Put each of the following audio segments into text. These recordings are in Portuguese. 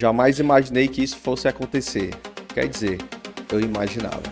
Jamais imaginei que isso fosse acontecer. Quer dizer, eu imaginava.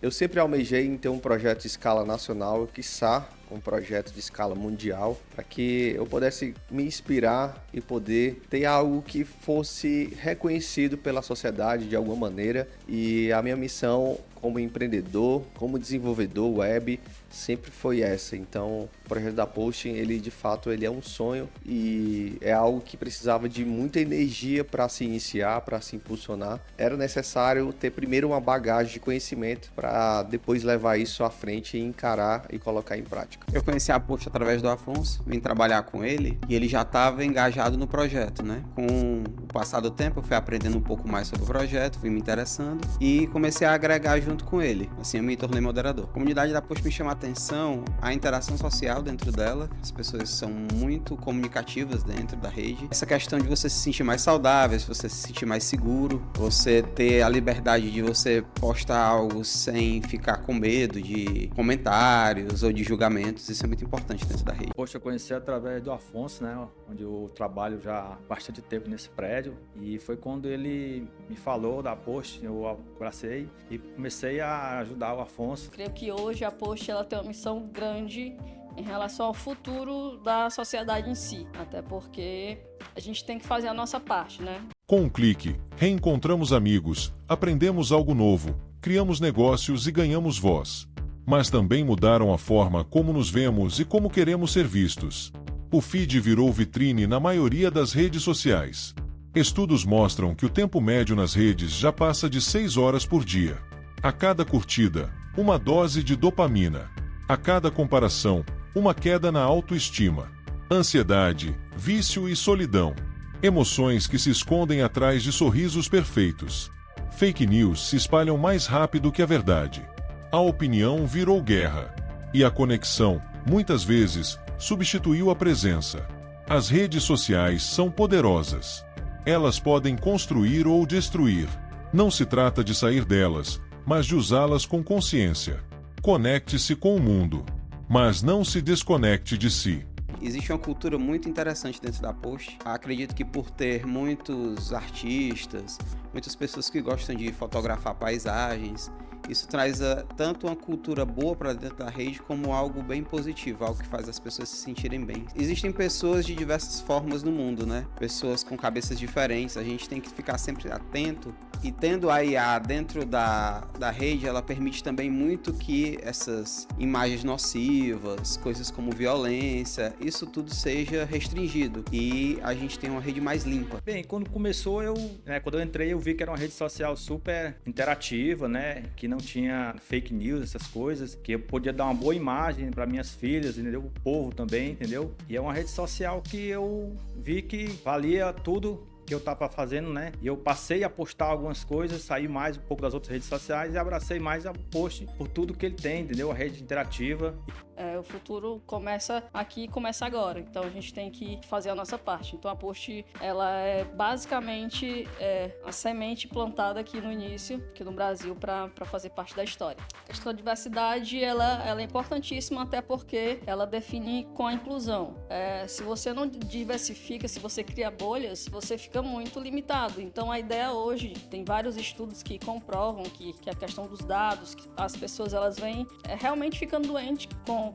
Eu sempre almejei em ter um projeto de escala nacional, quiçá um projeto de escala mundial, para que eu pudesse me inspirar e poder ter algo que fosse reconhecido pela sociedade de alguma maneira. E a minha missão como empreendedor, como desenvolvedor web, sempre foi essa. Então, o projeto da Posting, ele de fato ele é um sonho e é algo que precisava de muita energia para se iniciar, para se impulsionar. Era necessário ter primeiro uma bagagem de conhecimento para depois levar isso à frente e encarar e colocar em prática. Eu conheci a Post através do Afonso, vim trabalhar com ele e ele já estava engajado no projeto, né? Com o passar do tempo, eu fui aprendendo um pouco mais sobre o projeto, fui me interessando e comecei a agregar junto com ele. Assim, eu me tornei moderador. A comunidade da Post me chama a atenção a interação social dentro dela. As pessoas são muito comunicativas dentro da rede. Essa questão de você se sentir mais saudável, você se sentir mais seguro, você ter a liberdade de você postar algo sem ficar com medo de comentários ou de julgamentos, isso é muito importante dentro da rede. Poxa, eu conheci através do Afonso, né, onde eu trabalho já há bastante tempo nesse prédio, e foi quando ele me falou da Post, eu abracei e comecei a ajudar o Afonso. Creio que hoje a Post ela tem uma missão grande em relação ao futuro da sociedade em si, até porque a gente tem que fazer a nossa parte, né? Com um clique, reencontramos amigos, aprendemos algo novo, criamos negócios e ganhamos voz. Mas também mudaram a forma como nos vemos e como queremos ser vistos. O feed virou vitrine na maioria das redes sociais. Estudos mostram que o tempo médio nas redes já passa de 6 horas por dia. A cada curtida, uma dose de dopamina. A cada comparação, uma queda na autoestima. Ansiedade, vício e solidão. Emoções que se escondem atrás de sorrisos perfeitos. Fake news se espalham mais rápido que a verdade. A opinião virou guerra. E a conexão, muitas vezes, substituiu a presença. As redes sociais são poderosas. Elas podem construir ou destruir. Não se trata de sair delas, mas de usá-las com consciência. Conecte-se com o mundo, mas não se desconecte de si. Existe uma cultura muito interessante dentro da Post. Acredito que por ter muitos artistas, muitas pessoas que gostam de fotografar paisagens, isso traz tanto uma cultura boa para dentro da rede como algo bem positivo, algo que faz as pessoas se sentirem bem. Existem pessoas de diversas formas no mundo, né? Pessoas com cabeças diferentes, a gente tem que ficar sempre atento. E tendo a IA dentro da rede, ela permite também muito que essas imagens nocivas, coisas como violência, isso tudo seja restringido e a gente tem uma rede mais limpa. Bem, quando começou, quando eu entrei, eu vi que era uma rede social super interativa, né? Que não tinha fake news, essas coisas, que eu podia dar uma boa imagem para minhas filhas, entendeu? O povo também, entendeu? E é uma rede social que eu vi que valia tudo que eu tava fazendo, né? E eu passei a postar algumas coisas, saí mais um pouco das outras redes sociais e abracei mais a Post por tudo que ele tem, entendeu? A rede interativa. O futuro começa aqui e começa agora, então a gente tem que fazer a nossa parte. Então a Post, ela é basicamente a semente plantada aqui no início, aqui no Brasil, para fazer parte da história. A questão da diversidade, ela é importantíssima, até porque ela define com a inclusão. Se você não diversifica, se você cria bolhas, você fica muito limitado. Então a ideia hoje, tem vários estudos que comprovam que a questão dos dados, que as pessoas elas vêm realmente ficando doentes com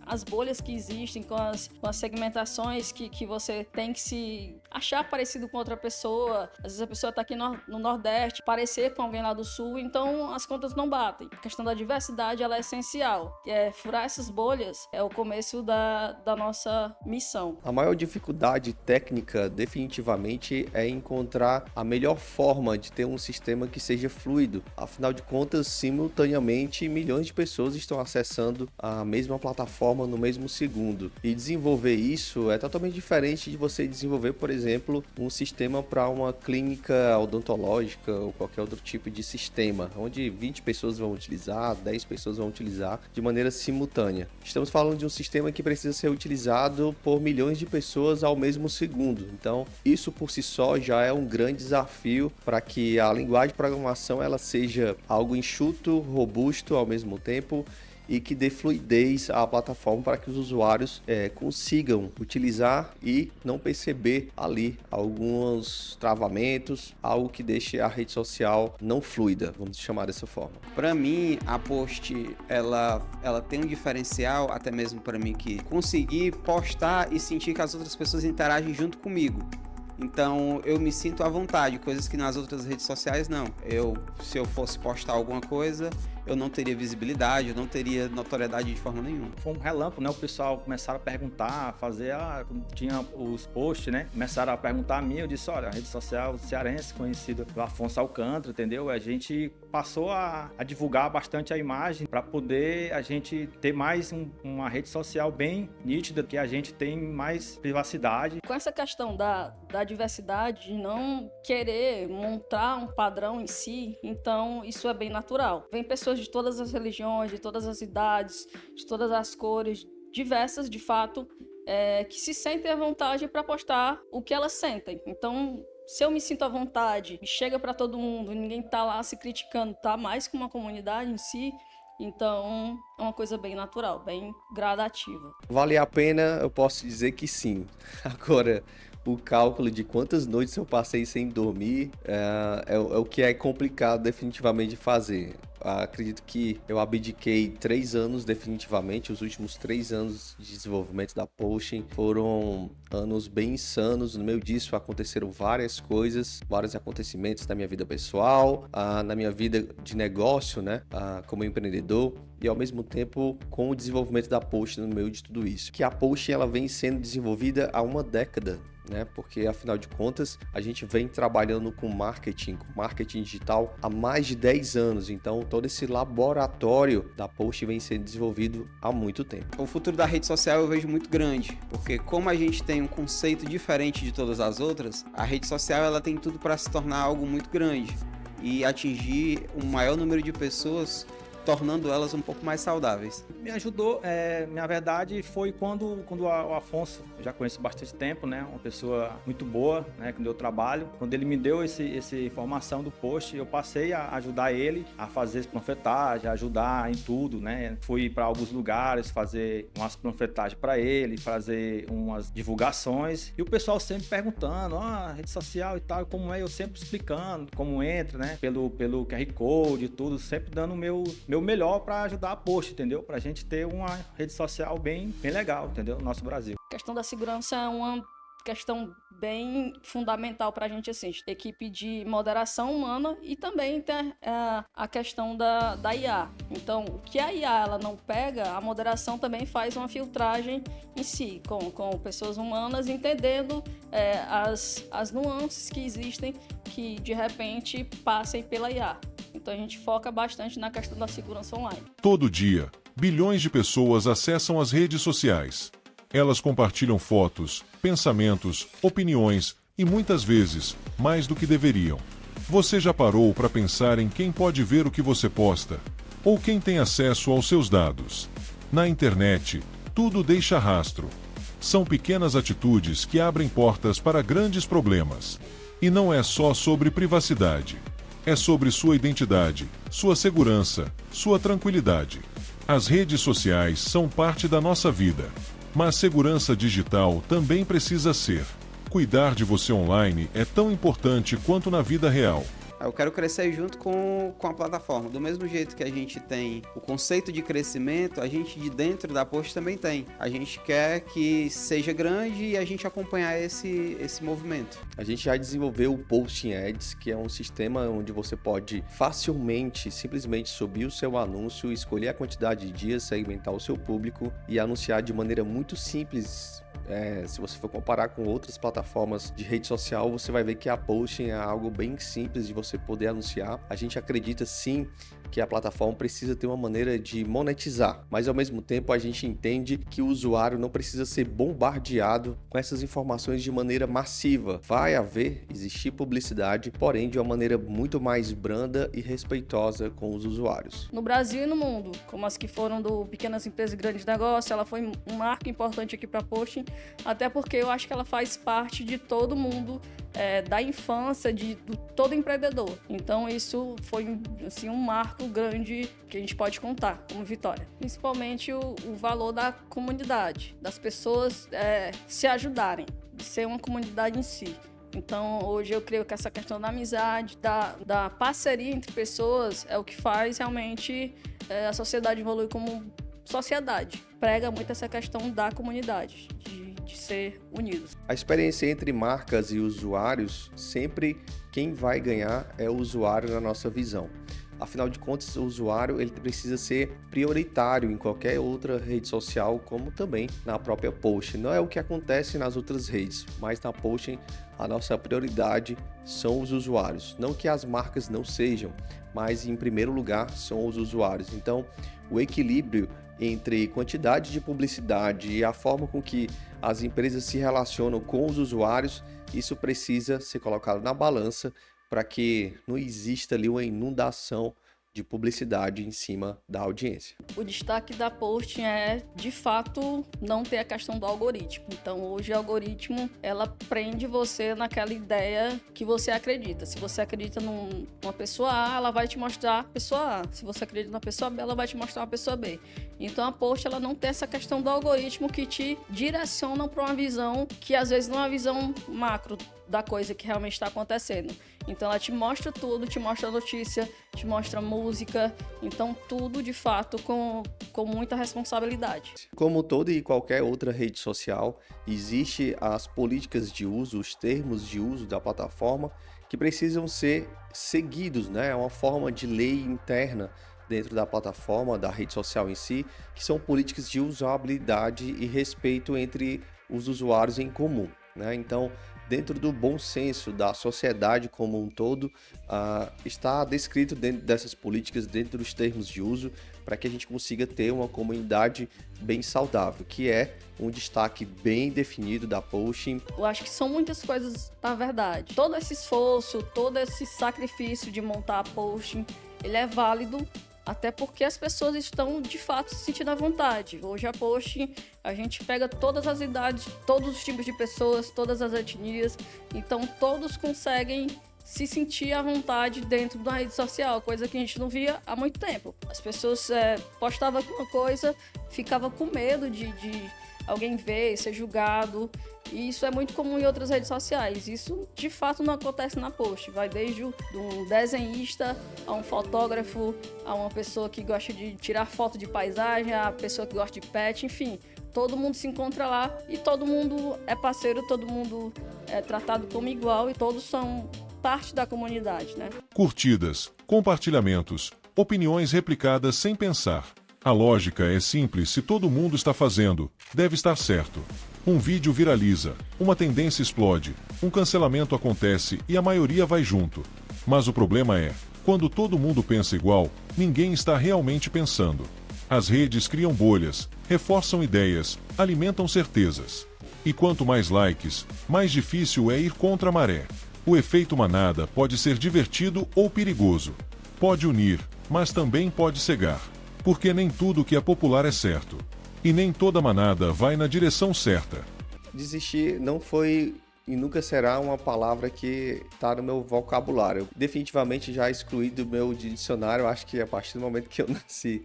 as bolhas que existem, com as segmentações que você tem que se achar parecido com outra pessoa. Às vezes a pessoa está aqui no Nordeste, parecer com alguém lá do Sul, então as contas não batem. A questão da diversidade ela é essencial. Furar essas bolhas é o começo da nossa missão. A maior dificuldade técnica, definitivamente, realmente é encontrar a melhor forma de ter um sistema que seja fluido. Afinal de contas, simultaneamente, milhões de pessoas estão acessando a mesma plataforma no mesmo segundo. E desenvolver isso é totalmente diferente de você desenvolver, por exemplo, um sistema para uma clínica odontológica ou qualquer outro tipo de sistema, onde 20 pessoas vão utilizar, 10 pessoas vão utilizar de maneira simultânea. Estamos falando de um sistema que precisa ser utilizado por milhões de pessoas ao mesmo segundo. Então, isso por si só já é um grande desafio para que a linguagem de programação ela seja algo enxuto, robusto ao mesmo tempo e que dê fluidez à plataforma para que os usuários consigam utilizar e não perceber ali alguns travamentos, algo que deixe a rede social não fluida, vamos chamar dessa forma. Para mim, a Post, ela tem um diferencial, até mesmo para mim, que conseguir postar e sentir que as outras pessoas interagem junto comigo. Então, eu me sinto à vontade, coisas que nas outras redes sociais não. Se eu fosse postar alguma coisa, eu não teria visibilidade, eu não teria notoriedade de forma nenhuma. Foi um relâmpago, né? O pessoal começaram a perguntar, tinha os posts, né? Começaram a perguntar a mim, eu disse, olha, a rede social cearense, conhecida do Afonso Alcântara, entendeu? A gente passou a divulgar bastante a imagem para poder a gente ter mais uma rede social bem nítida, que a gente tem mais privacidade. Com essa questão da diversidade, de não querer montar um padrão em si, então isso é bem natural. Vem pessoas de todas as religiões, de todas as idades, de todas as cores, diversas de fato, que se sentem à vontade para postar o que elas sentem. Então, se eu me sinto à vontade, chega para todo mundo, ninguém tá lá se criticando, tá mais que uma comunidade em si, então é uma coisa bem natural, bem gradativa. Vale a pena, eu posso dizer que sim. Agora, o cálculo de quantas noites eu passei sem dormir é o que é complicado definitivamente de fazer. Acredito que eu abdiquei 3 anos definitivamente. Os últimos 3 anos de desenvolvimento da Post foram anos bem insanos. No meio disso aconteceram várias coisas, vários acontecimentos na minha vida pessoal, na minha vida de negócio, né, como empreendedor, e ao mesmo tempo com o desenvolvimento da Post no meio de tudo isso. Que a Post ela vem sendo desenvolvida há uma década, né? Porque afinal de contas a gente vem trabalhando com marketing digital há mais de 10 anos, então todo esse laboratório da Post vem sendo desenvolvido há muito tempo. O futuro da rede social eu vejo muito grande, porque como a gente tem um conceito diferente de todas as outras, a rede social ela tem tudo para se tornar algo muito grande e atingir um maior número de pessoas, tornando elas um pouco mais saudáveis. Me ajudou, na verdade, foi quando o Afonso, eu já conheço bastante tempo, né, uma pessoa muito boa, né, com o meu trabalho, quando ele me deu essa informação do post, eu passei a ajudar ele a fazer panfletagem, a ajudar em tudo, né, fui para alguns lugares fazer umas panfletagens para ele, fazer umas divulgações, e o pessoal sempre perguntando, rede social e tal, como é, eu sempre explicando como entra, né, pelo QR Code e tudo, sempre dando o meu melhor para ajudar a Post, entendeu? Pra gente ter uma rede social bem legal, entendeu? No nosso Brasil. A questão da segurança é uma questão bem fundamental pra gente, assim, equipe de moderação humana e também tem a questão da IA. Então, o que a IA ela não pega, a moderação também faz uma filtragem em si, com pessoas humanas, entendendo as nuances que existem que, de repente, passem pela IA. Então a gente foca bastante na questão da segurança online. Todo dia, bilhões de pessoas acessam as redes sociais. Elas compartilham fotos, pensamentos, opiniões e muitas vezes mais do que deveriam. Você já parou para pensar em quem pode ver o que você posta? Ou quem tem acesso aos seus dados? Na internet, tudo deixa rastro. São pequenas atitudes que abrem portas para grandes problemas. E não é só sobre privacidade. É sobre sua identidade, sua segurança, sua tranquilidade. As redes sociais são parte da nossa vida, mas segurança digital também precisa ser. Cuidar de você online é tão importante quanto na vida real. Eu quero crescer junto com a plataforma. Do mesmo jeito que a gente tem o conceito de crescimento, a gente de dentro da Post também tem. A gente quer que seja grande e a gente acompanhar esse movimento. A gente já desenvolveu o Posting Ads, que é um sistema onde você pode facilmente, simplesmente subir o seu anúncio, escolher a quantidade de dias, segmentar o seu público e anunciar de maneira muito simples Se você for comparar com outras plataformas de rede social, você vai ver que a Posting é algo bem simples de você poder anunciar. A gente acredita sim que a plataforma precisa ter uma maneira de monetizar, mas ao mesmo tempo a gente entende que o usuário não precisa ser bombardeado com essas informações de maneira massiva. Vai existir publicidade, porém de uma maneira muito mais branda e respeitosa com os usuários. No Brasil e no mundo, como as que foram do Pequenas Empresas e Grandes Negócios, ela foi um marco importante aqui para a Posting, até porque eu acho que ela faz parte de todo mundo, da infância de todo empreendedor. Então isso foi assim, um marco grande que a gente pode contar como vitória. Principalmente o valor da comunidade, das pessoas se ajudarem, de ser uma comunidade em si. Então, hoje eu creio que essa questão da amizade, da parceria entre pessoas é o que faz realmente a sociedade evoluir como sociedade. Prega muito essa questão da comunidade, de ser unidos. A experiência entre marcas e usuários, sempre quem vai ganhar é o usuário na nossa visão. Afinal de contas, o usuário ele precisa ser prioritário em qualquer outra rede social, como também na própria Posting. Não é o que acontece nas outras redes, mas na Posting a nossa prioridade são os usuários. Não que as marcas não sejam, mas em primeiro lugar são os usuários. Então, o equilíbrio entre quantidade de publicidade e a forma com que as empresas se relacionam com os usuários, isso precisa ser colocado na balança para que não exista ali uma inundação de publicidade em cima da audiência. O destaque da Posting é, de fato, não ter a questão do algoritmo. Então, hoje o algoritmo, ela prende você naquela ideia que você acredita. Se você acredita numa pessoa A, ela vai te mostrar a pessoa A. Se você acredita na pessoa B, ela vai te mostrar a pessoa B. Então, a Posting, ela não tem essa questão do algoritmo que te direciona para uma visão que, às vezes, não é uma visão macro da coisa que realmente está acontecendo. Então ela te mostra tudo, te mostra notícia, te mostra música, então tudo de fato com muita responsabilidade. Como toda e qualquer outra rede social, existe as políticas de uso, os termos de uso da plataforma que precisam ser seguidos, né? É uma forma de lei interna dentro da plataforma, da rede social em si, que são políticas de usabilidade e respeito entre os usuários em comum, né? Então, dentro do bom senso da sociedade como um todo, está descrito dentro dessas políticas, dentro dos termos de uso, para que a gente consiga ter uma comunidade bem saudável, que é um destaque bem definido da Posting. Eu acho que são muitas coisas, na verdade. Todo esse esforço, todo esse sacrifício de montar a Posting, ele é válido, até porque as pessoas estão, de fato, se sentindo à vontade. Hoje a Posting, a gente pega todas as idades, todos os tipos de pessoas, todas as etnias. Então, todos conseguem se sentir à vontade dentro da rede social, coisa que a gente não via há muito tempo. As pessoas postavam alguma coisa, ficavam com medo de alguém ver, ser julgado. E isso é muito comum em outras redes sociais. Isso, de fato, não acontece na Post. Vai desde um desenhista, a um fotógrafo, a uma pessoa que gosta de tirar foto de paisagem, a pessoa que gosta de pet, enfim. Todo mundo se encontra lá e todo mundo é parceiro, todo mundo é tratado como igual e todos são parte da comunidade, né? Curtidas, compartilhamentos, opiniões replicadas sem pensar. A lógica é simples: se todo mundo está fazendo, deve estar certo. Um vídeo viraliza, uma tendência explode, um cancelamento acontece e a maioria vai junto. Mas o problema é, quando todo mundo pensa igual, ninguém está realmente pensando. As redes criam bolhas, reforçam ideias, alimentam certezas. E quanto mais likes, mais difícil é ir contra a maré. O efeito manada pode ser divertido ou perigoso. Pode unir, mas também pode cegar. Porque nem tudo que é popular é certo. E nem toda manada vai na direção certa. Desistir não foi e nunca será uma palavra que está no meu vocabulário. Eu definitivamente já excluí do meu dicionário, acho que a partir do momento que eu nasci.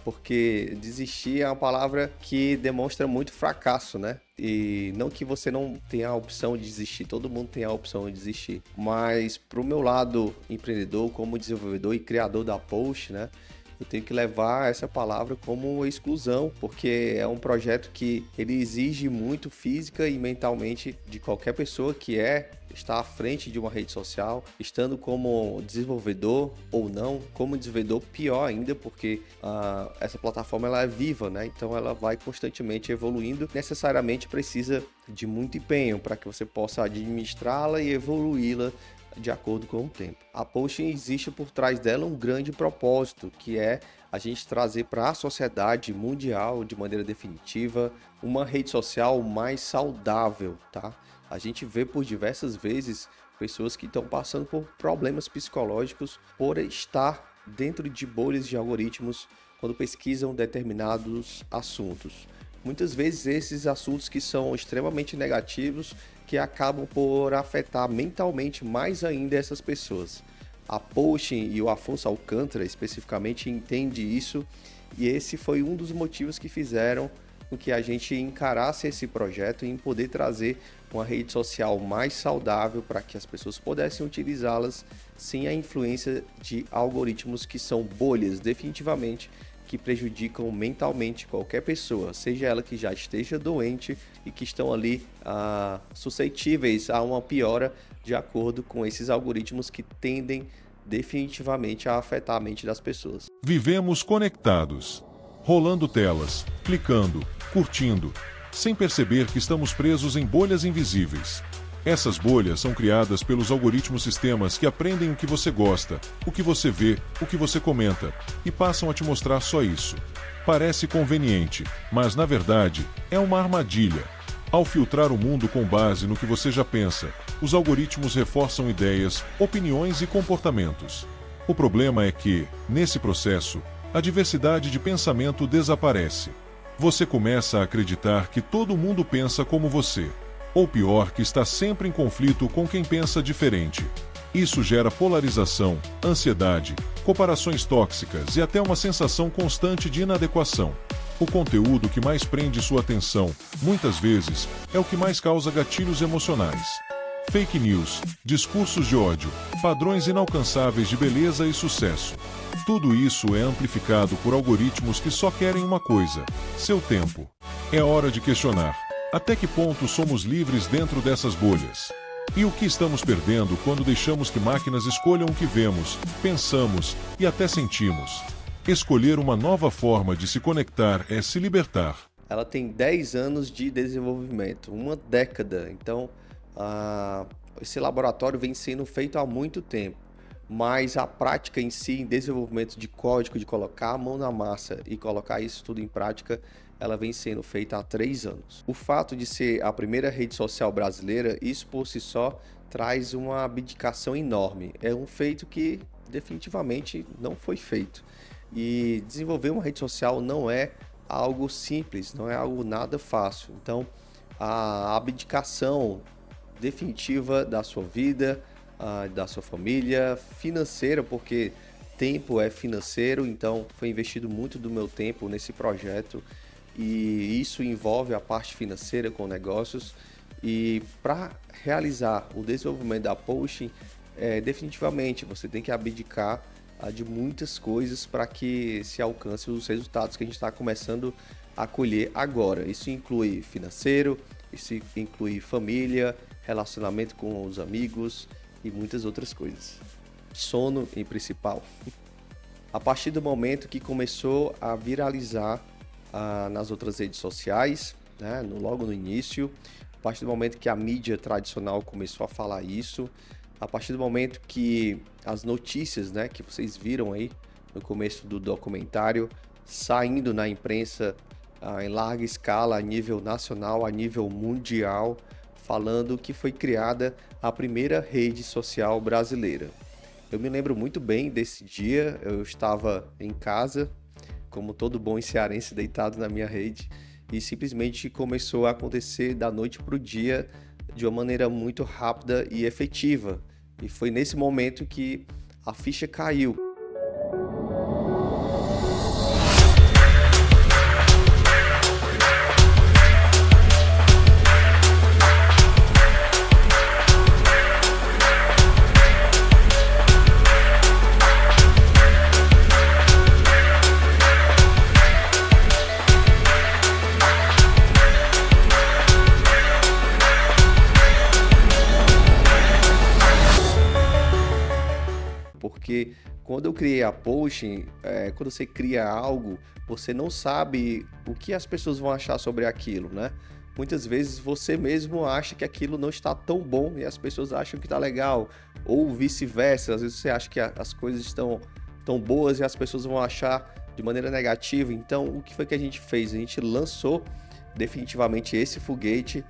Porque desistir é uma palavra que demonstra muito fracasso, né? E não que você não tenha a opção de desistir, todo mundo tem a opção de desistir. Mas pro meu lado empreendedor, como desenvolvedor e criador da Post, né? eu tenho que levar essa palavra como exclusão, porque é um projeto que ele exige muito física e mentalmente de qualquer pessoa que está à frente de uma rede social, estando como desenvolvedor ou não, como desenvolvedor pior ainda, porque essa plataforma ela é viva, né? Então ela vai constantemente evoluindo, necessariamente precisa de muito empenho para que você possa administrá-la e evoluí-la de acordo com o tempo. A Potion existe por trás dela um grande propósito, que é a gente trazer para a sociedade mundial, de maneira definitiva, uma rede social mais saudável, tá? A gente vê por diversas vezes pessoas que estão passando por problemas psicológicos por estar dentro de bolhas de algoritmos quando pesquisam determinados assuntos. Muitas vezes esses assuntos que são extremamente negativos que acabam por afetar mentalmente mais ainda essas pessoas. A Potion e o Afonso Alcântara especificamente entende isso, e esse foi um dos motivos que fizeram com que a gente encarasse esse projeto em poder trazer uma rede social mais saudável para que as pessoas pudessem utilizá-las sem a influência de algoritmos que são bolhas, definitivamente, que prejudicam mentalmente qualquer pessoa, seja ela que já esteja doente e que estão ali suscetíveis a uma piora de acordo com esses algoritmos que tendem definitivamente a afetar a mente das pessoas. Vivemos conectados, rolando telas, clicando, curtindo, sem perceber que estamos presos em bolhas invisíveis. Essas bolhas são criadas pelos algoritmos sistemas que aprendem o que você gosta, o que você vê, o que você comenta, e passam a te mostrar só isso. Parece conveniente, mas na verdade é uma armadilha. Ao filtrar o mundo com base no que você já pensa, os algoritmos reforçam ideias, opiniões e comportamentos. O problema é que, nesse processo, a diversidade de pensamento desaparece. Você começa a acreditar que todo mundo pensa como você. Ou pior, que está sempre em conflito com quem pensa diferente. Isso gera polarização, ansiedade, comparações tóxicas e até uma sensação constante de inadequação. O conteúdo que mais prende sua atenção, muitas vezes, é o que mais causa gatilhos emocionais. Fake news, discursos de ódio, padrões inalcançáveis de beleza e sucesso. Tudo isso é amplificado por algoritmos que só querem uma coisa: seu tempo. É hora de questionar. Até que ponto somos livres dentro dessas bolhas? E o que estamos perdendo quando deixamos que máquinas escolham o que vemos, pensamos e até sentimos? Escolher uma nova forma de se conectar é se libertar. Ela tem 10 anos de desenvolvimento, uma década. Então, esse laboratório vem sendo feito há muito tempo. Mas a prática em si, em desenvolvimento de código, de colocar a mão na massa e colocar isso tudo em prática, ela vem sendo feita há 3 anos. O fato de ser a primeira rede social brasileira, isso por si só traz uma abdicação enorme. É um feito que definitivamente não foi feito. E desenvolver uma rede social não é algo simples, não é algo nada fácil. Então, a abdicação definitiva da sua vida, da sua família, financeira, porque tempo é financeiro, então foi investido muito do meu tempo nesse projeto e isso envolve a parte financeira com negócios. E para realizar o desenvolvimento da Potion, definitivamente você tem que abdicar de muitas coisas para que se alcance os resultados que a gente está começando a colher agora. Isso inclui financeiro, isso inclui família, relacionamento com os amigos e muitas outras coisas. Sono em principal. A partir do momento que começou a viralizar nas outras redes sociais, né, logo no início, a partir do momento que a mídia tradicional começou a falar isso, a partir do momento que as notícias, né, que vocês viram aí no começo do documentário, saindo na imprensa em larga escala, a nível nacional, a nível mundial, falando que foi criada a primeira rede social brasileira. Eu me lembro muito bem desse dia, eu estava em casa, como todo bom cearense, deitado na minha rede, e simplesmente começou a acontecer da noite para o dia de uma maneira muito rápida e efetiva. E foi nesse momento que a ficha caiu. porque quando eu criei a Potion, quando você cria algo, você não sabe o que as pessoas vão achar sobre aquilo, né? Muitas vezes você mesmo acha que aquilo não está tão bom e as pessoas acham que está legal, ou vice-versa. Às vezes você acha que as coisas estão tão boas e as pessoas vão achar de maneira negativa. Então, o que foi que a gente fez? A gente lançou definitivamente esse foguete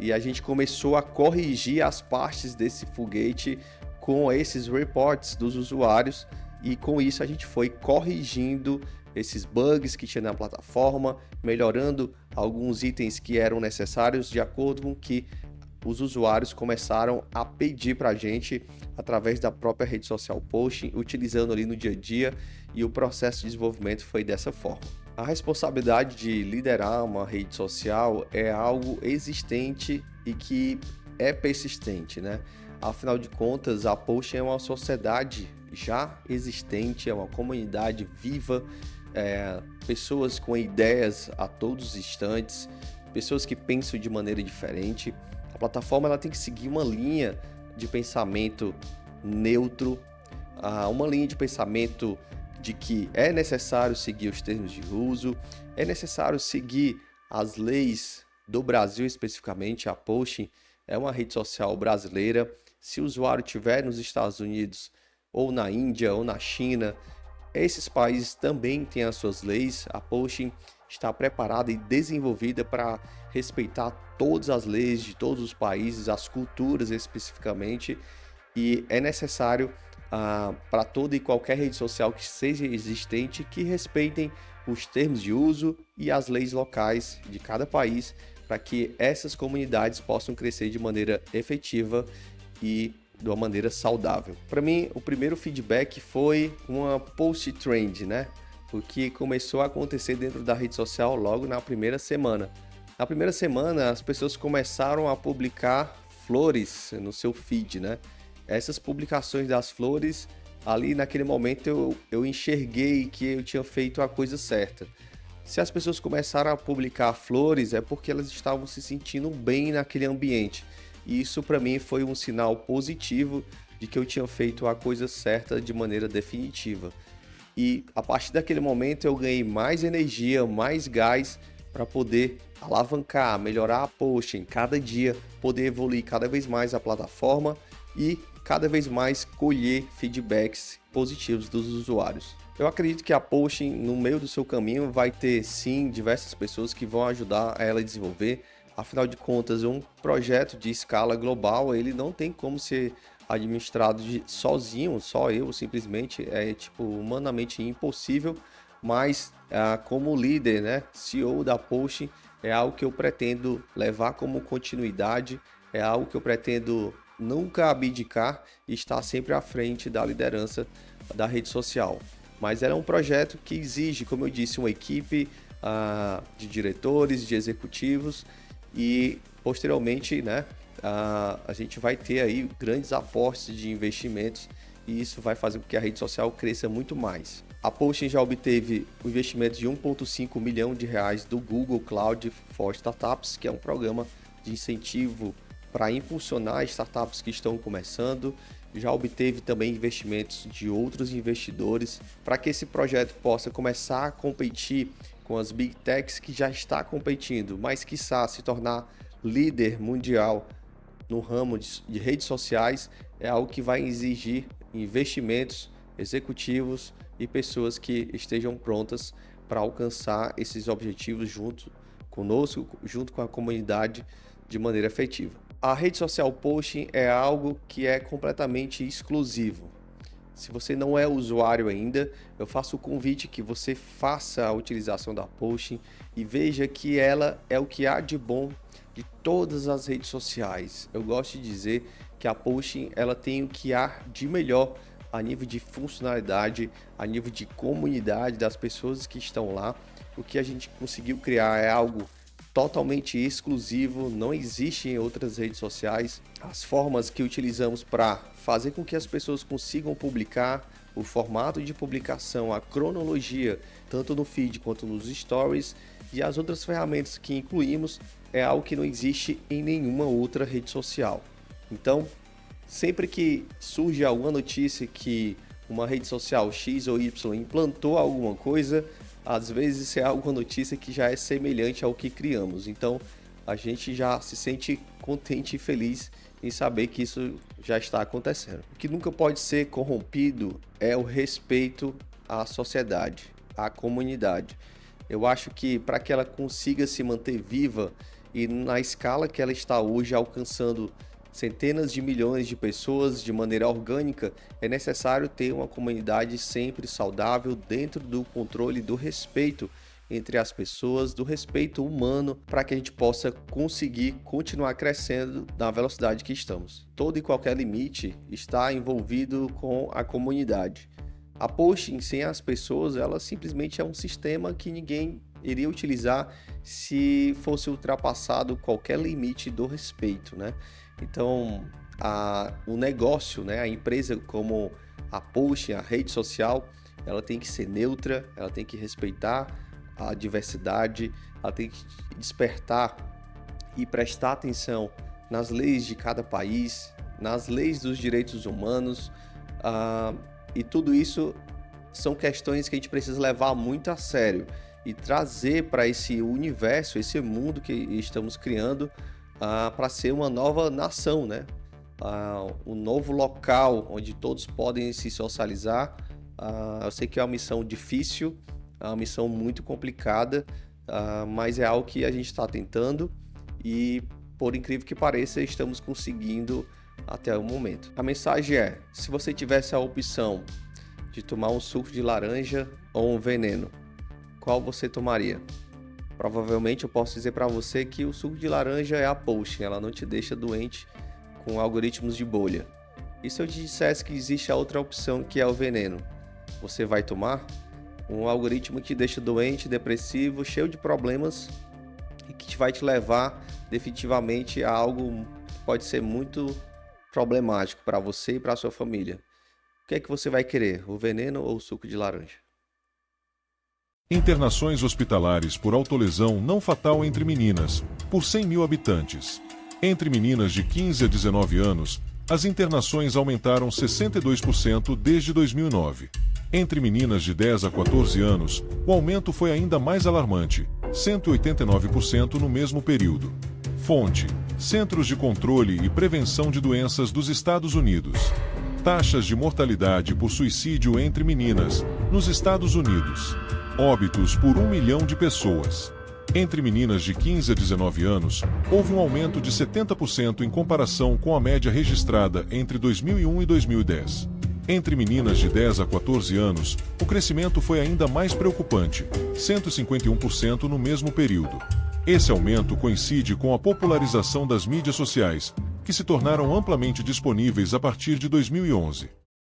e a gente começou a corrigir as partes desse foguete com esses reports dos usuários, e com isso a gente foi corrigindo esses bugs que tinha na plataforma, melhorando alguns itens que eram necessários de acordo com que os usuários começaram a pedir para a gente através da própria rede social Potion, utilizando ali no dia a dia, e o processo de desenvolvimento foi dessa forma. A responsabilidade de liderar uma rede social é algo existente e que é persistente, né? Afinal de contas, a Potion é uma sociedade já existente, é uma comunidade viva, pessoas com ideias a todos os instantes, pessoas que pensam de maneira diferente. A plataforma ela tem que seguir uma linha de pensamento neutro, uma linha de pensamento de que é necessário seguir os termos de uso, é necessário seguir as leis do Brasil especificamente. A Potion é uma rede social brasileira. Se o usuário estiver nos Estados Unidos, ou na Índia, ou na China, esses países também têm as suas leis. A Potion está preparada e desenvolvida para respeitar todas as leis de todos os países, as culturas especificamente, e é necessário para toda e qualquer rede social que seja existente que respeitem os termos de uso e as leis locais de cada país, para que essas comunidades possam crescer de maneira efetiva e de uma maneira saudável. Para mim, o primeiro feedback foi uma post trend, né? O que começou a acontecer dentro da rede social logo na primeira semana. Na primeira semana, as pessoas começaram a publicar flores no seu feed, né? Essas publicações das flores, ali naquele momento eu enxerguei que eu tinha feito a coisa certa. Se as pessoas começaram a publicar flores, é porque elas estavam se sentindo bem naquele ambiente. E isso para mim foi um sinal positivo de que eu tinha feito a coisa certa de maneira definitiva. E a partir daquele momento eu ganhei mais energia, mais gás para poder alavancar, melhorar a Potion cada dia, poder evoluir cada vez mais a plataforma e cada vez mais colher feedbacks positivos dos usuários. Eu acredito que a Potion, no meio do seu caminho, vai ter sim diversas pessoas que vão ajudar ela a desenvolver. Afinal de contas, um projeto de escala global, ele não tem como ser administrado sozinho, só eu, simplesmente, é humanamente impossível, mas como líder, né, CEO da Potion, é algo que eu pretendo levar como continuidade, é algo que eu pretendo nunca abdicar e estar sempre à frente da liderança da rede social. Mas é um projeto que exige, como eu disse, uma equipe de diretores, de executivos, e posteriormente, né, a gente vai ter aí grandes aportes de investimentos, e isso vai fazer com que a rede social cresça muito mais. A Potion já obteve o investimento de 1,5 milhão de reais do Google Cloud for Startups, que é um programa de incentivo para impulsionar startups que estão começando. Já obteve também investimentos de outros investidores para que esse projeto possa começar a competir com as Big Techs que já está competindo, mas quiçá se tornar líder mundial no ramo de redes sociais. É algo que vai exigir investimentos, executivos e pessoas que estejam prontas para alcançar esses objetivos junto conosco, junto com a comunidade, de maneira efetiva. A rede social Potion é algo que é completamente exclusivo. Se você não é usuário ainda, eu faço o convite que você faça a utilização da Potion e veja que ela é o que há de bom de todas as redes sociais. Eu gosto de dizer que a Potion ela tem o que há de melhor a nível de funcionalidade, a nível de comunidade das pessoas que estão lá. O que a gente conseguiu criar é algo totalmente exclusivo, não existe em outras redes sociais. As formas que utilizamos para fazer com que as pessoas consigam publicar, o formato de publicação, a cronologia, tanto no feed quanto nos stories, e as outras ferramentas que incluímos, é algo que não existe em nenhuma outra rede social. Então, Sempre que surge alguma notícia que uma rede social X ou Y implantou alguma coisa, às vezes é alguma notícia que já é semelhante ao que criamos. Então, a gente já se sente contente e feliz em saber que isso já está acontecendo. O que nunca pode ser corrompido é o respeito à sociedade, à comunidade. Eu acho que para que ela consiga se manter viva e na escala que ela está hoje, alcançando centenas de milhões de pessoas de maneira orgânica, é necessário ter uma comunidade sempre saudável dentro do controle do respeito entre as pessoas, do respeito humano, para que a gente possa conseguir continuar crescendo na velocidade que estamos. Todo e qualquer limite está envolvido com a comunidade. A posting sem as pessoas, ela simplesmente é um sistema que ninguém iria utilizar se fosse ultrapassado qualquer limite do respeito, né? Então, o negócio, né, a empresa como a posting, a rede social, ela tem que ser neutra, ela tem que respeitar a diversidade, ela tem que despertar e prestar atenção nas leis de cada país, nas leis dos direitos humanos, e tudo isso são questões que a gente precisa levar muito a sério e trazer para esse universo, esse mundo que estamos criando, para ser uma nova nação, né? Um novo local onde todos podem se socializar. Eu sei que é uma missão difícil, é uma missão muito complicada, mas é algo que a gente está tentando e, por incrível que pareça, estamos conseguindo até o momento. A mensagem é: se você tivesse a opção de tomar um suco de laranja ou um veneno, qual você tomaria? Provavelmente eu posso dizer para você que o suco de laranja é a posting, ela não te deixa doente com algoritmos de bolha. E se eu te dissesse que existe a outra opção, que é o veneno, você vai tomar? Um algoritmo que te deixa doente, depressivo, cheio de problemas e que vai te levar definitivamente a algo que pode ser muito problemático para você e para a sua família. O que é que você vai querer, o veneno ou o suco de laranja? Internações hospitalares por autolesão não fatal entre meninas, por 100 mil habitantes. Entre meninas de 15 a 19 anos, as internações aumentaram 62% desde 2009. Entre meninas de 10 a 14 anos, o aumento foi ainda mais alarmante, 189% no mesmo período. Fonte: Centros de Controle e Prevenção de Doenças dos Estados Unidos. Taxas de mortalidade por suicídio entre meninas, nos Estados Unidos. Óbitos por 1 milhão de pessoas. Entre meninas de 15 a 19 anos, houve um aumento de 70% em comparação com a média registrada entre 2001 e 2010. Entre meninas de 10 a 14 anos, o crescimento foi ainda mais preocupante, 151% no mesmo período. Esse aumento coincide com a popularização das mídias sociais, que se tornaram amplamente disponíveis a partir de 2011.